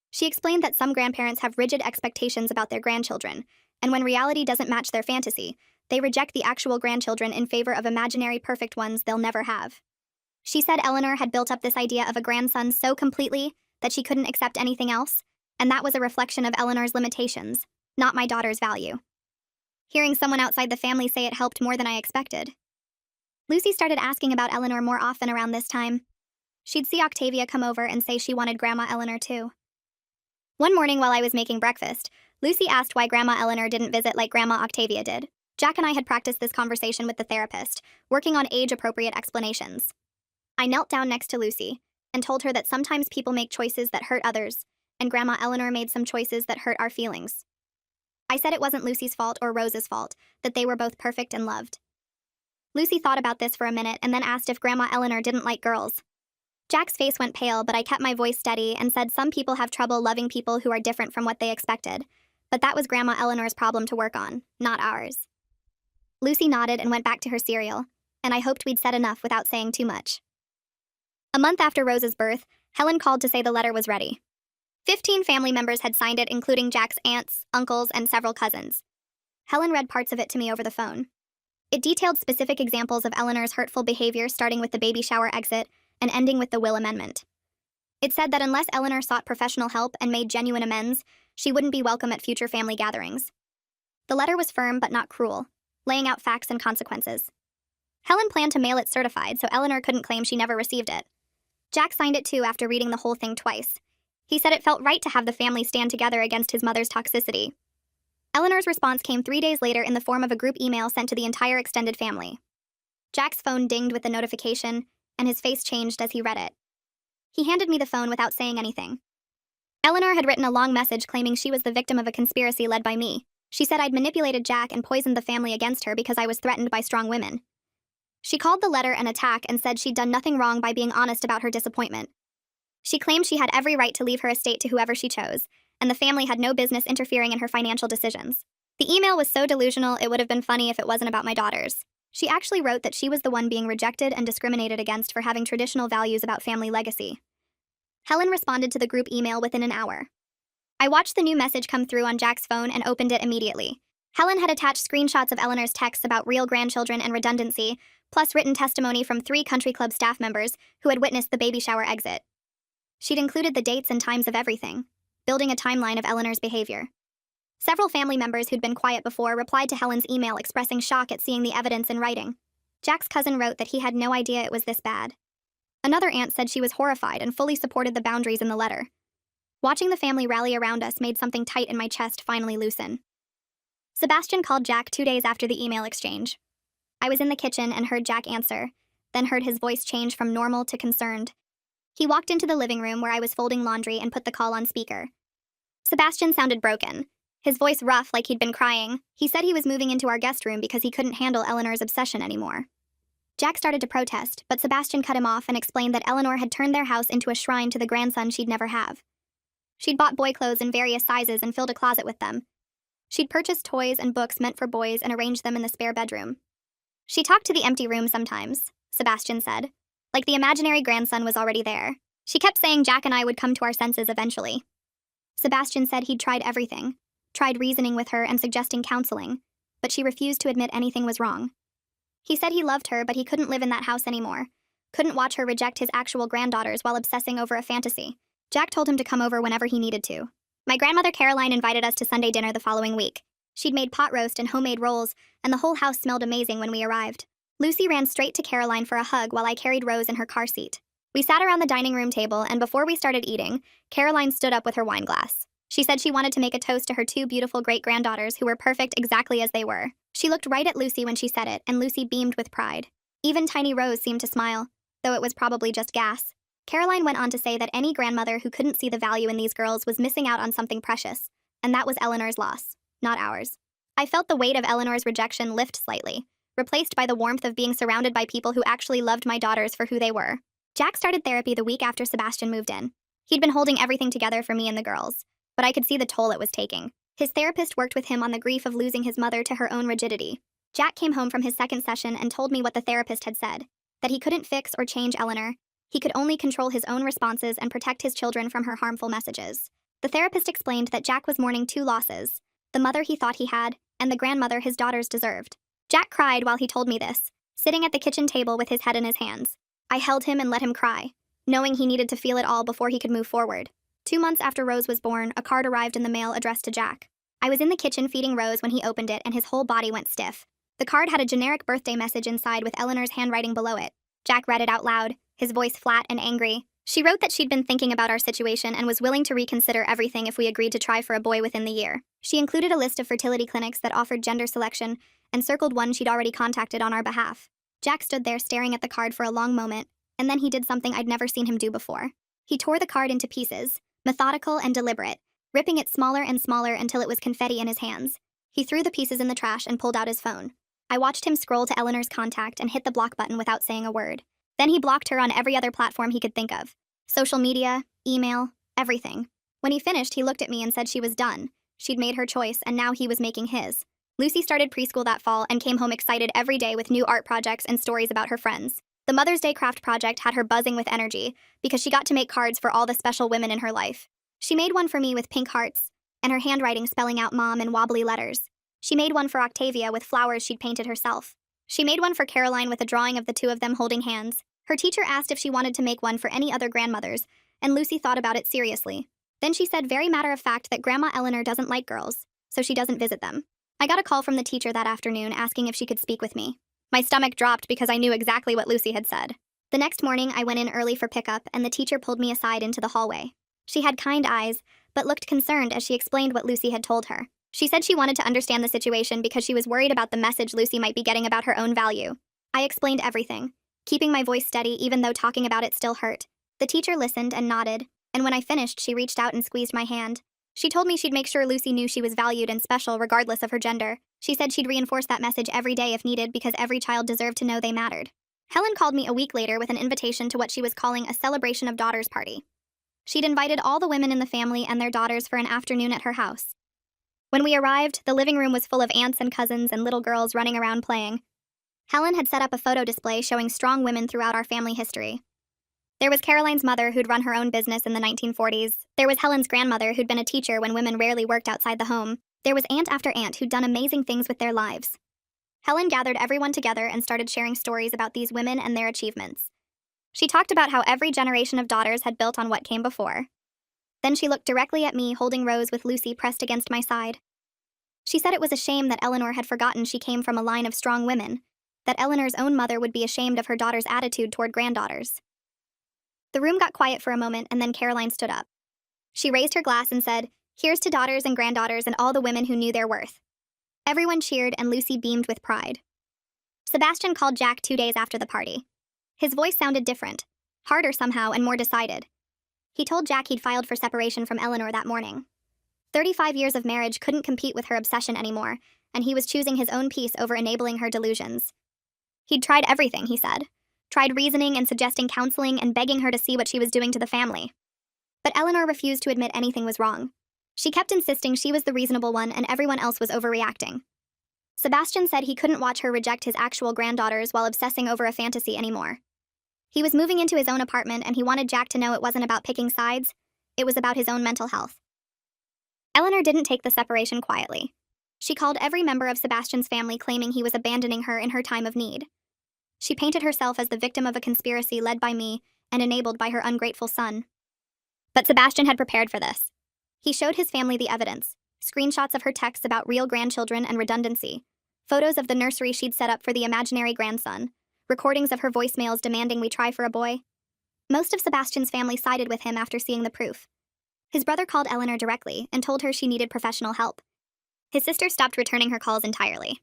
She explained that some grandparents have rigid expectations about their grandchildren, and when reality doesn't match their fantasy, they reject the actual grandchildren in favor of imaginary perfect ones they'll never have. She said Eleanor had built up this idea of a grandson so completely that she couldn't accept anything else, and that was a reflection of Eleanor's limitations, not my daughter's value. Hearing someone outside the family say it helped more than I expected. Lucy started asking about Eleanor more often around this time. She'd see Octavia come over and say she wanted Grandma Eleanor too. One morning while I was making breakfast, Lucy asked why Grandma Eleanor didn't visit like Grandma Octavia did. Jack and I had practiced this conversation with the therapist, working on age-appropriate explanations. I knelt down next to Lucy and told her that sometimes people make choices that hurt others, and Grandma Eleanor made some choices that hurt our feelings. I said it wasn't Lucy's fault or Rose's fault, that they were both perfect and loved. Lucy thought about this for a minute and then asked if Grandma Eleanor didn't like girls. Jack's face went pale, but I kept my voice steady and said some people have trouble loving people who are different from what they expected, but that was Grandma Eleanor's problem to work on, not ours. Lucy nodded and went back to her cereal, and I hoped we'd said enough without saying too much. A month after Rose's birth, Helen called to say the letter was ready. 15 family members had signed it, including Jack's aunts, uncles, and several cousins. Helen read parts of it to me over the phone. It detailed specific examples of Eleanor's hurtful behavior, starting with the baby shower exit and ending with the will amendment. It said that unless Eleanor sought professional help and made genuine amends, she wouldn't be welcome at future family gatherings. The letter was firm but not cruel, laying out facts and consequences. Helen planned to mail it certified so Eleanor couldn't claim she never received it. Jack signed it too after reading the whole thing twice. He said it felt right to have the family stand together against his mother's toxicity. Eleanor's response came 3 days later in the form of a group email sent to the entire extended family. Jack's phone dinged with the notification, and his face changed as he read it. He handed me the phone without saying anything. Eleanor had written a long message claiming she was the victim of a conspiracy led by me. She said I'd manipulated Jack and poisoned the family against her because I was threatened by strong women. She called the letter an attack and said she'd done nothing wrong by being honest about her disappointment. She claimed she had every right to leave her estate to whoever she chose, and the family had no business interfering in her financial decisions. The email was so delusional it would have been funny if it wasn't about my daughters. She actually wrote that she was the one being rejected and discriminated against for having traditional values about family legacy. Helen responded to the group email within an hour. I watched the new message come through on Jack's phone and opened it immediately. Helen had attached screenshots of Eleanor's texts about real grandchildren and redundancy, plus written testimony from 3 country club staff members who had witnessed the baby shower exit. She'd included the dates and times of everything, building a timeline of Eleanor's behavior. Several family members who'd been quiet before replied to Helen's email expressing shock at seeing the evidence in writing. Jack's cousin wrote that he had no idea it was this bad. Another aunt said she was horrified and fully supported the boundaries in the letter. Watching the family rally around us made something tight in my chest finally loosen. Sebastian called Jack 2 days after the email exchange. I was in the kitchen and heard Jack answer, then heard his voice change from normal to concerned. He walked into the living room where I was folding laundry and put the call on speaker. Sebastian sounded broken, his voice rough like he'd been crying. He said he was moving into our guest room because he couldn't handle Eleanor's obsession anymore. Jack started to protest, but Sebastian cut him off and explained that Eleanor had turned their house into a shrine to the grandson she'd never have. She'd bought boy clothes in various sizes and filled a closet with them. She'd purchased toys and books meant for boys and arranged them in the spare bedroom. She talked to the empty room sometimes, Sebastian said, like the imaginary grandson was already there. She kept saying Jack and I would come to our senses eventually. Sebastian said he'd tried everything, tried reasoning with her and suggesting counseling, but she refused to admit anything was wrong. He said he loved her, but he couldn't live in that house anymore, couldn't watch her reject his actual granddaughters while obsessing over a fantasy. Jack told him to come over whenever he needed to. My grandmother Caroline invited us to Sunday dinner the following week. She'd made pot roast and homemade rolls, and the whole house smelled amazing when we arrived. Lucy ran straight to Caroline for a hug while I carried Rose in her car seat. We sat around the dining room table, and before we started eating, Caroline stood up with her wine glass. She said she wanted to make a toast to her 2 beautiful great-granddaughters who were perfect exactly as they were. She looked right at Lucy when she said it, and Lucy beamed with pride. Even tiny Rose seemed to smile, though it was probably just gas. Caroline went on to say that any grandmother who couldn't see the value in these girls was missing out on something precious, and that was Eleanor's loss, not ours. I felt the weight of Eleanor's rejection lift slightly, replaced by the warmth of being surrounded by people who actually loved my daughters for who they were. Jack started therapy the week after Sebastian moved in. He'd been holding everything together for me and the girls, but I could see the toll it was taking. His therapist worked with him on the grief of losing his mother to her own rigidity. Jack came home from his second session and told me what the therapist had said, that he couldn't fix or change Eleanor. He could only control his own responses and protect his children from her harmful messages. The therapist explained that Jack was mourning 2 losses, the mother he thought he had, and the grandmother his daughters deserved. Jack cried while he told me this, sitting at the kitchen table with his head in his hands. I held him and let him cry, knowing he needed to feel it all before he could move forward. 2 months after Rose was born, a card arrived in the mail addressed to Jack. I was in the kitchen feeding Rose when he opened it and his whole body went stiff. The card had a generic birthday message inside with Eleanor's handwriting below it. Jack read it out loud, his voice flat and angry. She wrote that she'd been thinking about our situation and was willing to reconsider everything if we agreed to try for a boy within the year. She included a list of fertility clinics that offered gender selection and circled one she'd already contacted on our behalf. Jack stood there staring at the card for a long moment, and then he did something I'd never seen him do before. He tore the card into pieces, methodical and deliberate, ripping it smaller and smaller until it was confetti in his hands. He threw the pieces in the trash and pulled out his phone. I watched him scroll to Eleanor's contact and hit the block button without saying a word. Then he blocked her on every other platform he could think of. Social media, email, everything. When he finished, he looked at me and said she was done. She'd made her choice, and now he was making his. Lucy started preschool that fall and came home excited every day with new art projects and stories about her friends. The Mother's Day craft project had her buzzing with energy because she got to make cards for all the special women in her life. She made one for me with pink hearts, and her handwriting spelling out mom in wobbly letters. She made one for Octavia with flowers she'd painted herself. She made one for Caroline with a drawing of the two of them holding hands. Her teacher asked if she wanted to make one for any other grandmothers, and Lucy thought about it seriously. Then she said very matter-of-fact that Grandma Eleanor doesn't like girls, so she doesn't visit them. I got a call from the teacher that afternoon asking if she could speak with me. My stomach dropped because I knew exactly what Lucy had said. The next morning, I went in early for pickup, and the teacher pulled me aside into the hallway. She had kind eyes, but looked concerned as she explained what Lucy had told her. She said she wanted to understand the situation because she was worried about the message Lucy might be getting about her own value. I explained everything, keeping my voice steady even though talking about it still hurt. The teacher listened and nodded, and when I finished, she reached out and squeezed my hand. She told me she'd make sure Lucy knew she was valued and special regardless of her gender. She said she'd reinforce that message every day if needed because every child deserved to know they mattered. Helen called me a week later with an invitation to what she was calling a celebration of daughters party. She'd invited all the women in the family and their daughters for an afternoon at her house. When we arrived, the living room was full of aunts and cousins and little girls running around playing. Helen had set up a photo display showing strong women throughout our family history. There was Caroline's mother, who'd run her own business in the 1940s. There was Helen's grandmother, who'd been a teacher when women rarely worked outside the home. There was aunt after aunt who'd done amazing things with their lives. Helen gathered everyone together and started sharing stories about these women and their achievements. She talked about how every generation of daughters had built on what came before. Then she looked directly at me, holding Rose with Lucy pressed against my side. She said it was a shame that Eleanor had forgotten she came from a line of strong women, that Eleanor's own mother would be ashamed of her daughter's attitude toward granddaughters. The room got quiet for a moment, and then Caroline stood up. She raised her glass and said, "Here's to daughters and granddaughters and all the women who knew their worth." Everyone cheered, and Lucy beamed with pride. Sebastian called Jack 2 days after the party. His voice sounded different, harder somehow and more decided. He told Jack he'd filed for separation from Eleanor that morning. 35 years of marriage couldn't compete with her obsession anymore, and he was choosing his own peace over enabling her delusions. He'd tried everything, he said. Tried reasoning and suggesting counseling and begging her to see what she was doing to the family. But Eleanor refused to admit anything was wrong. She kept insisting she was the reasonable one and everyone else was overreacting. Sebastian said he couldn't watch her reject his actual granddaughters while obsessing over a fantasy anymore. He was moving into his own apartment and he wanted Jack to know it wasn't about picking sides, it was about his own mental health. Eleanor didn't take the separation quietly. She called every member of Sebastian's family claiming he was abandoning her in her time of need. She painted herself as the victim of a conspiracy led by me and enabled by her ungrateful son. But Sebastian had prepared for this. He showed his family the evidence, screenshots of her texts about real grandchildren and redundancy, photos of the nursery she'd set up for the imaginary grandson, recordings of her voicemails demanding we try for a boy. Most of Sebastian's family sided with him after seeing the proof. His brother called Eleanor directly and told her she needed professional help. His sister stopped returning her calls entirely.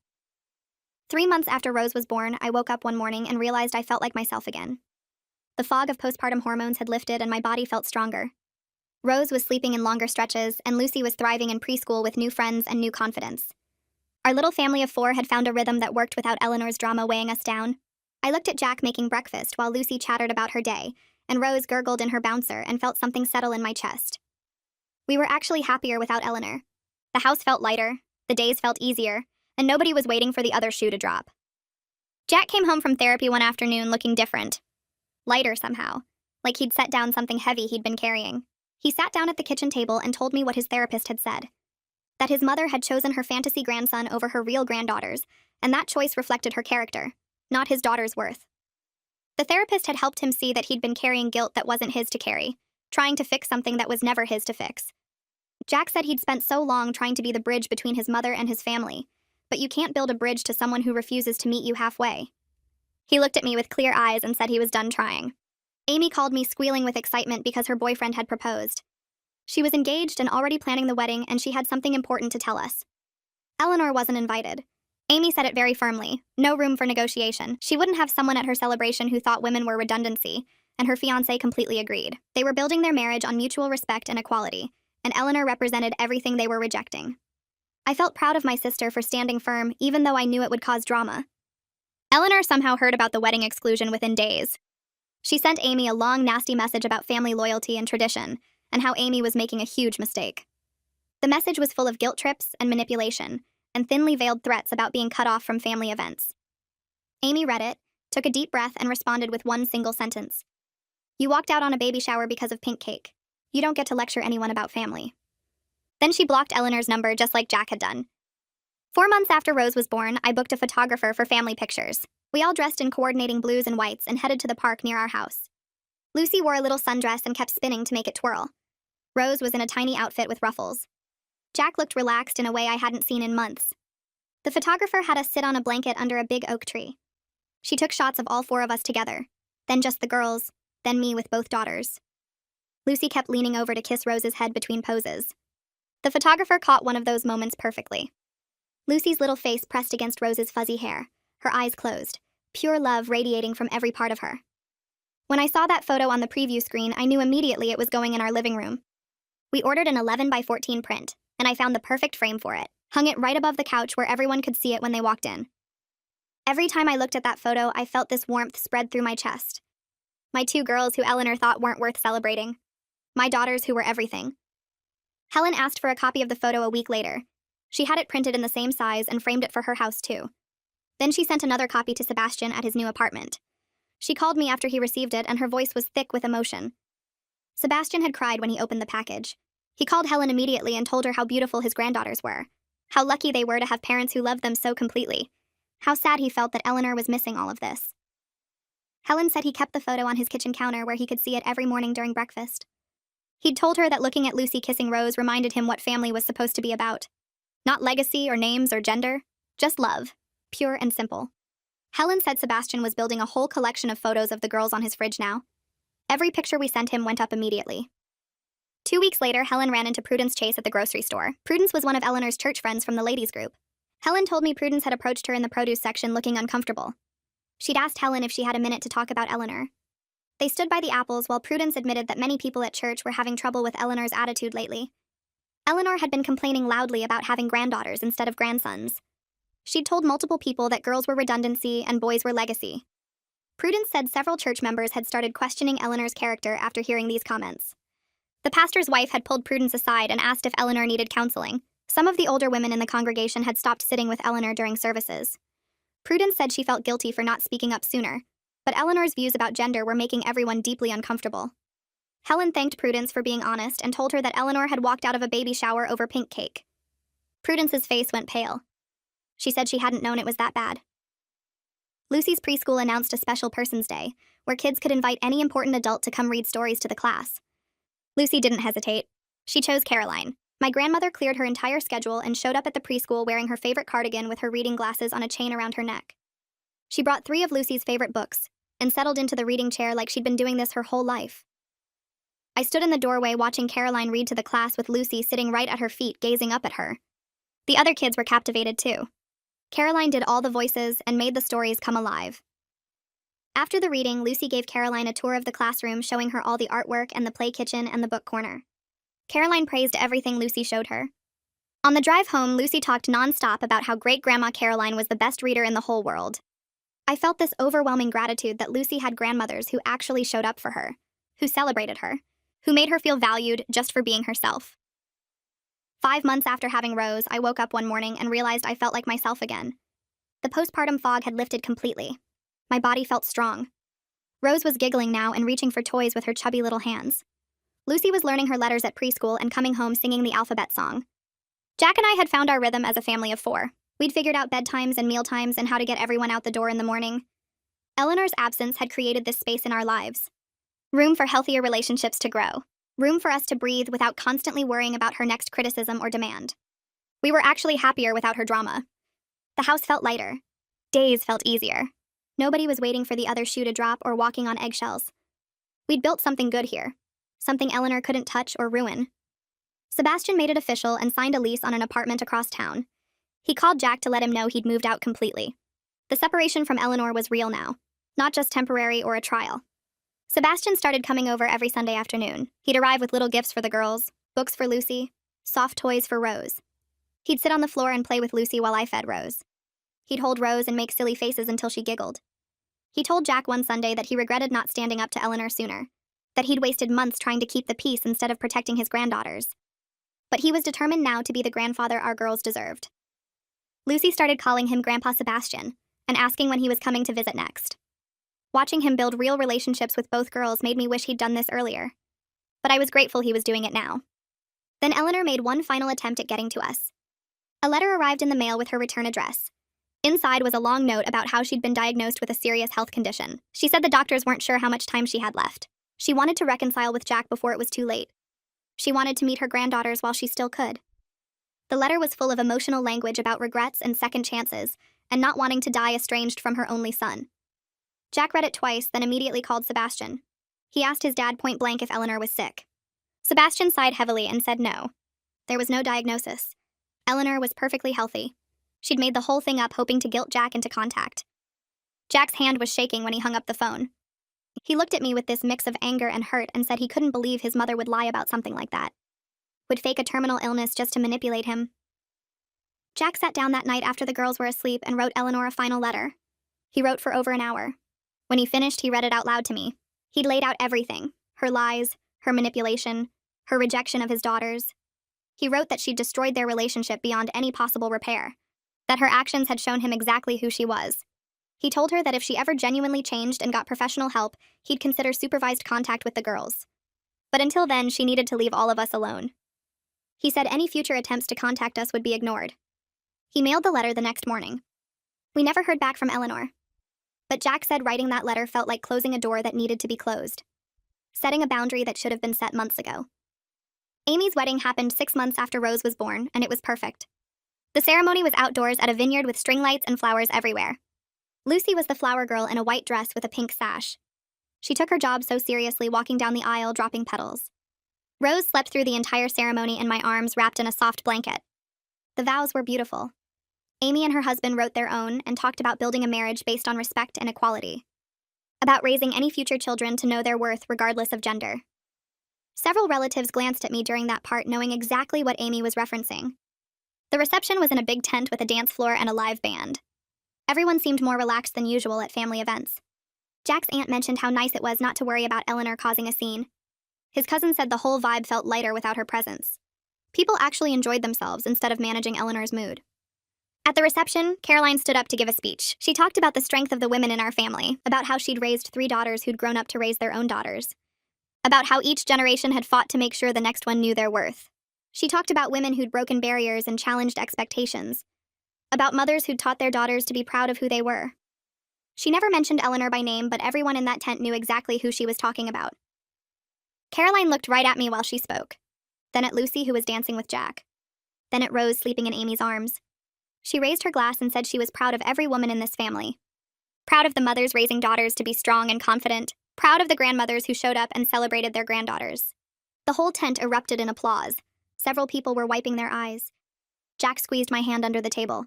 3 months after Rose was born, I woke up one morning and realized I felt like myself again. The fog of postpartum hormones had lifted and my body felt stronger. Rose was sleeping in longer stretches, and Lucy was thriving in preschool with new friends and new confidence. Our little family of 4 had found a rhythm that worked without Eleanor's drama weighing us down. I looked at Jack making breakfast while Lucy chattered about her day, and Rose gurgled in her bouncer and felt something settle in my chest. We were actually happier without Eleanor. The house felt lighter, the days felt easier, and nobody was waiting for the other shoe to drop. Jack came home from therapy one afternoon looking different. Lighter somehow, like he'd set down something heavy he'd been carrying. He sat down at the kitchen table and told me what his therapist had said. That his mother had chosen her fantasy grandson over her real granddaughters, and that choice reflected her character, not his daughter's worth. The therapist had helped him see that he'd been carrying guilt that wasn't his to carry, trying to fix something that was never his to fix. Jack said he'd spent so long trying to be the bridge between his mother and his family, but you can't build a bridge to someone who refuses to meet you halfway. He looked at me with clear eyes and said he was done trying. Amy called me squealing with excitement because her boyfriend had proposed. She was engaged and already planning the wedding, and she had something important to tell us. Eleanor wasn't invited. Amy said it very firmly, no room for negotiation. She wouldn't have someone at her celebration who thought women were redundancy, and her fiancé completely agreed. They were building their marriage on mutual respect and equality, and Eleanor represented everything they were rejecting. I felt proud of my sister for standing firm, even though I knew it would cause drama. Eleanor somehow heard about the wedding exclusion within days. She sent Amy a long, nasty message about family loyalty and tradition, and how Amy was making a huge mistake. The message was full of guilt trips and manipulation, and thinly veiled threats about being cut off from family events. Amy read it, took a deep breath, and responded with one single sentence. You walked out on a baby shower because of pink cake. You don't get to lecture anyone about family. Then she blocked Eleanor's number just like Jack had done. 4 months after Rose was born, I booked a photographer for family pictures. We all dressed in coordinating blues and whites and headed to the park near our house. Lucy wore a little sundress and kept spinning to make it twirl. Rose was in a tiny outfit with ruffles. Jack looked relaxed in a way I hadn't seen in months. The photographer had us sit on a blanket under a big oak tree. She took shots of all 4 of us together, then just the girls, then me with both daughters. Lucy kept leaning over to kiss Rose's head between poses. The photographer caught one of those moments perfectly. Lucy's little face pressed against Rose's fuzzy hair, her eyes closed, pure love radiating from every part of her. When I saw that photo on the preview screen, I knew immediately it was going in our living room. We ordered an 11 by 14 print, and I found the perfect frame for it, hung it right above the couch where everyone could see it when they walked in. Every time I looked at that photo, I felt this warmth spread through my chest. My 2 girls who Eleanor thought weren't worth celebrating. My daughters who were everything. Helen asked for a copy of the photo a week later. She had it printed in the same size and framed it for her house too. Then she sent another copy to Sebastian at his new apartment. She called me after he received it, and her voice was thick with emotion. Sebastian had cried when he opened the package. He called Helen immediately and told her how beautiful his granddaughters were, how lucky they were to have parents who loved them so completely, how sad he felt that Eleanor was missing all of this. Helen said he kept the photo on his kitchen counter where he could see it every morning during breakfast. He'd told her that looking at Lucy kissing Rose reminded him what family was supposed to be about. Not legacy or names or gender, just love, pure and simple. Helen said Sebastian was building a whole collection of photos of the girls on his fridge now. Every picture we sent him went up immediately. 2 weeks later, Helen ran into Prudence Chase at the grocery store. Prudence was one of Eleanor's church friends from the ladies' group. Helen told me Prudence had approached her in the produce section looking uncomfortable. She'd asked Helen if she had a minute to talk about Eleanor. They stood by the apples while Prudence admitted that many people at church were having trouble with Eleanor's attitude lately. Eleanor had been complaining loudly about having granddaughters instead of grandsons. She'd told multiple people that girls were redundancy and boys were legacy. Prudence said several church members had started questioning Eleanor's character after hearing these comments. The pastor's wife had pulled Prudence aside and asked if Eleanor needed counseling. Some of the older women in the congregation had stopped sitting with Eleanor during services. Prudence said she felt guilty for not speaking up sooner, but Eleanor's views about gender were making everyone deeply uncomfortable. Helen thanked Prudence for being honest and told her that Eleanor had walked out of a baby shower over pink cake. Prudence's face went pale. She said she hadn't known it was that bad. Lucy's preschool announced a special Person's Day, where kids could invite any important adult to come read stories to the class. Lucy didn't hesitate. She chose Caroline. My grandmother cleared her entire schedule and showed up at the preschool wearing her favorite cardigan with her reading glasses on a chain around her neck. She brought 3 of Lucy's favorite books and settled into the reading chair like she'd been doing this her whole life. I stood in the doorway watching Caroline read to the class with Lucy sitting right at her feet gazing up at her. The other kids were captivated too. Caroline did all the voices and made the stories come alive. After the reading, Lucy gave Caroline a tour of the classroom, showing her all the artwork and the play kitchen and the book corner. Caroline praised everything Lucy showed her. On the drive home, Lucy talked nonstop about how great-grandma Caroline was the best reader in the whole world. I felt this overwhelming gratitude that Lucy had grandmothers who actually showed up for her, who celebrated her, who made her feel valued just for being herself. 5 months after having Rose, I woke up one morning and realized I felt like myself again. The postpartum fog had lifted completely. My body felt strong. Rose was giggling now and reaching for toys with her chubby little hands. Lucy was learning her letters at preschool and coming home singing the alphabet song. Jack and I had found our rhythm as a family of 4. We'd figured out bedtimes and mealtimes and how to get everyone out the door in the morning. Eleanor's absence had created this space in our lives. Room for healthier relationships to grow. Room for us to breathe without constantly worrying about her next criticism or demand. We were actually happier without her drama. The house felt lighter. Days felt easier. Nobody was waiting for the other shoe to drop or walking on eggshells. We'd built something good here. Something Eleanor couldn't touch or ruin. Sebastian made it official and signed a lease on an apartment across town. He called Jack to let him know he'd moved out completely. The separation from Eleanor was real now, not just temporary or a trial. Sebastian started coming over every Sunday afternoon. He'd arrive with little gifts for the girls, books for Lucy, soft toys for Rose. He'd sit on the floor and play with Lucy while I fed Rose. He'd hold Rose and make silly faces until she giggled. He told Jack one Sunday that he regretted not standing up to Eleanor sooner, that he'd wasted months trying to keep the peace instead of protecting his granddaughters. But he was determined now to be the grandfather our girls deserved. Lucy started calling him Grandpa Sebastian and asking when he was coming to visit next. Watching him build real relationships with both girls made me wish he'd done this earlier. But I was grateful he was doing it now. Then Eleanor made one final attempt at getting to us. A letter arrived in the mail with her return address. Inside was a long note about how she'd been diagnosed with a serious health condition. She said the doctors weren't sure how much time she had left. She wanted to reconcile with Jack before it was too late. She wanted to meet her granddaughters while she still could. The letter was full of emotional language about regrets and second chances, and not wanting to die estranged from her only son. Jack read it twice, then immediately called Sebastian. He asked his dad point blank if Eleanor was sick. Sebastian sighed heavily and said no. There was no diagnosis. Eleanor was perfectly healthy. She'd made the whole thing up hoping to guilt Jack into contact. Jack's hand was shaking when he hung up the phone. He looked at me with this mix of anger and hurt and said he couldn't believe his mother would lie about something like that. Would fake a terminal illness just to manipulate him. Jack sat down that night after the girls were asleep and wrote Eleanor a final letter. He wrote for over an hour. When he finished, he read it out loud to me. He'd laid out everything, her lies, her manipulation, her rejection of his daughters. He wrote that she'd destroyed their relationship beyond any possible repair, that her actions had shown him exactly who she was. He told her that if she ever genuinely changed and got professional help, he'd consider supervised contact with the girls. But until then, she needed to leave all of us alone. He said any future attempts to contact us would be ignored. He mailed the letter the next morning. We never heard back from Eleanor. But Jack said writing that letter felt like closing a door that needed to be closed. Setting a boundary that should have been set months ago. Amy's wedding happened 6 months after Rose was born, and it was perfect. The ceremony was outdoors at a vineyard with string lights and flowers everywhere. Lucy was the flower girl in a white dress with a pink sash. She took her job so seriously, walking down the aisle dropping petals. Rose slept through the entire ceremony in my arms, wrapped in a soft blanket. The vows were beautiful. Amy and her husband wrote their own and talked about building a marriage based on respect and equality. About raising any future children to know their worth regardless of gender. Several relatives glanced at me during that part, knowing exactly what Amy was referencing. The reception was in a big tent with a dance floor and a live band. Everyone seemed more relaxed than usual at family events. Jack's aunt mentioned how nice it was not to worry about Eleanor causing a scene. His cousin said the whole vibe felt lighter without her presence. People actually enjoyed themselves instead of managing Eleanor's mood. At the reception, Caroline stood up to give a speech. She talked about the strength of the women in our family, about how she'd raised 3 daughters who'd grown up to raise their own daughters, about how each generation had fought to make sure the next one knew their worth. She talked about women who'd broken barriers and challenged expectations, about mothers who'd taught their daughters to be proud of who they were. She never mentioned Eleanor by name, but everyone in that tent knew exactly who she was talking about. Caroline looked right at me while she spoke, then at Lucy, who was dancing with Jack, then at Rose sleeping in Amy's arms. She raised her glass and said she was proud of every woman in this family. Proud of the mothers raising daughters to be strong and confident, proud of the grandmothers who showed up and celebrated their granddaughters. The whole tent erupted in applause. Several people were wiping their eyes. Jack squeezed my hand under the table.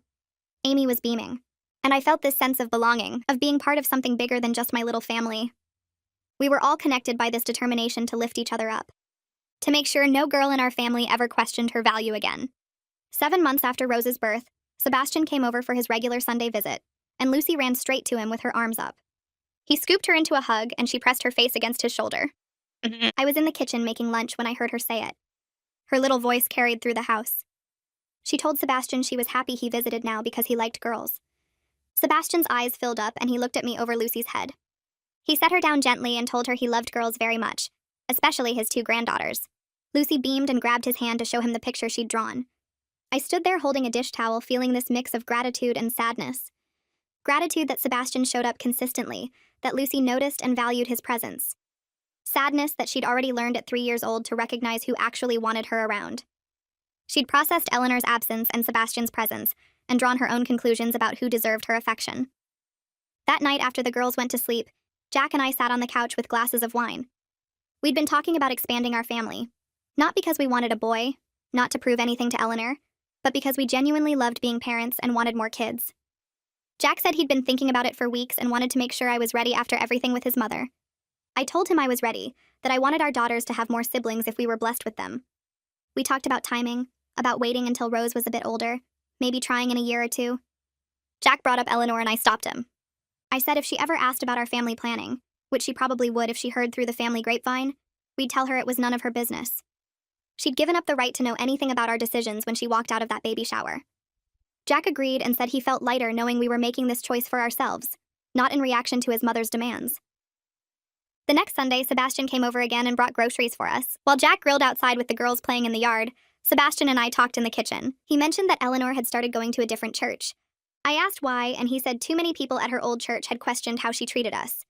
Amy was beaming, and I felt this sense of belonging, of being part of something bigger than just my little family. We were all connected by this determination to lift each other up, to make sure no girl in our family ever questioned her value again. 7 months after Rose's birth, Sebastian came over for his regular Sunday visit, and Lucy ran straight to him with her arms up. He scooped her into a hug, and she pressed her face against his shoulder. I was in the kitchen making lunch when I heard her say it. Her little voice carried through the house. She told Sebastian she was happy he visited now because he liked girls. Sebastian's eyes filled up, and he looked at me over Lucy's head. He set her down gently and told her he loved girls very much, especially his 2 granddaughters. Lucy beamed and grabbed his hand to show him the picture she'd drawn. I stood there holding a dish towel, feeling this mix of gratitude and sadness. Gratitude that Sebastian showed up consistently, that Lucy noticed and valued his presence. Sadness that she'd already learned at 3 years old to recognize who actually wanted her around. She'd processed Eleanor's absence and Sebastian's presence, and drawn her own conclusions about who deserved her affection. That night after the girls went to sleep, Jack and I sat on the couch with glasses of wine. We'd been talking about expanding our family, not because we wanted a boy, not to prove anything to Eleanor, but because we genuinely loved being parents and wanted more kids. Jack said he'd been thinking about it for weeks and wanted to make sure I was ready after everything with his mother. I told him I was ready, that I wanted our daughters to have more siblings if we were blessed with them. We talked about timing, about waiting until Rose was a bit older, maybe trying in a year or two. Jack brought up Eleanor and I stopped him. I said if she ever asked about our family planning, which she probably would if she heard through the family grapevine, we'd tell her it was none of her business. She'd given up the right to know anything about our decisions when she walked out of that baby shower. Jack agreed and said he felt lighter knowing we were making this choice for ourselves, not in reaction to his mother's demands. The next Sunday, Sebastian came over again and brought groceries for us. While Jack grilled outside with the girls playing in the yard, Sebastian and I talked in the kitchen. He mentioned that Eleanor had started going to a different church. I asked why, and he said too many people at her old church had questioned how she treated us.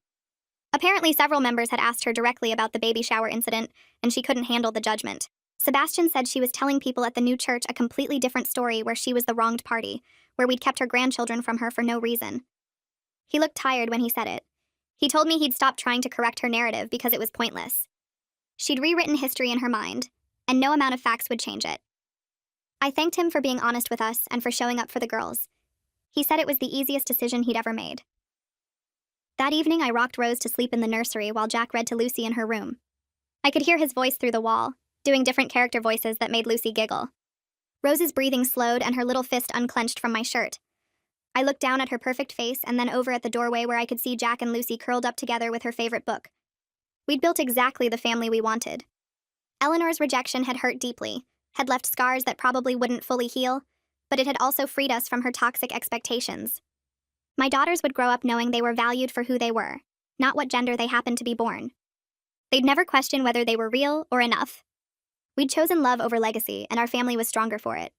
Apparently, several members had asked her directly about the baby shower incident, and she couldn't handle the judgment. Sebastian said she was telling people at the new church a completely different story where she was the wronged party, where we'd kept her grandchildren from her for no reason. He looked tired when he said it. He told me he'd stopped trying to correct her narrative because it was pointless. She'd rewritten history in her mind, and no amount of facts would change it. I thanked him for being honest with us and for showing up for the girls. He said it was the easiest decision he'd ever made. That evening, I rocked Rose to sleep in the nursery while Jack read to Lucy in her room. I could hear his voice through the wall, doing different character voices that made Lucy giggle. Rose's breathing slowed and her little fist unclenched from my shirt. I looked down at her perfect face and then over at the doorway where I could see Jack and Lucy curled up together with her favorite book. We'd built exactly the family we wanted. Eleanor's rejection had hurt deeply, had left scars that probably wouldn't fully heal, but it had also freed us from her toxic expectations. My daughters would grow up knowing they were valued for who they were, not what gender they happened to be born. They'd never question whether they were real or enough. We'd chosen love over legacy, and our family was stronger for it.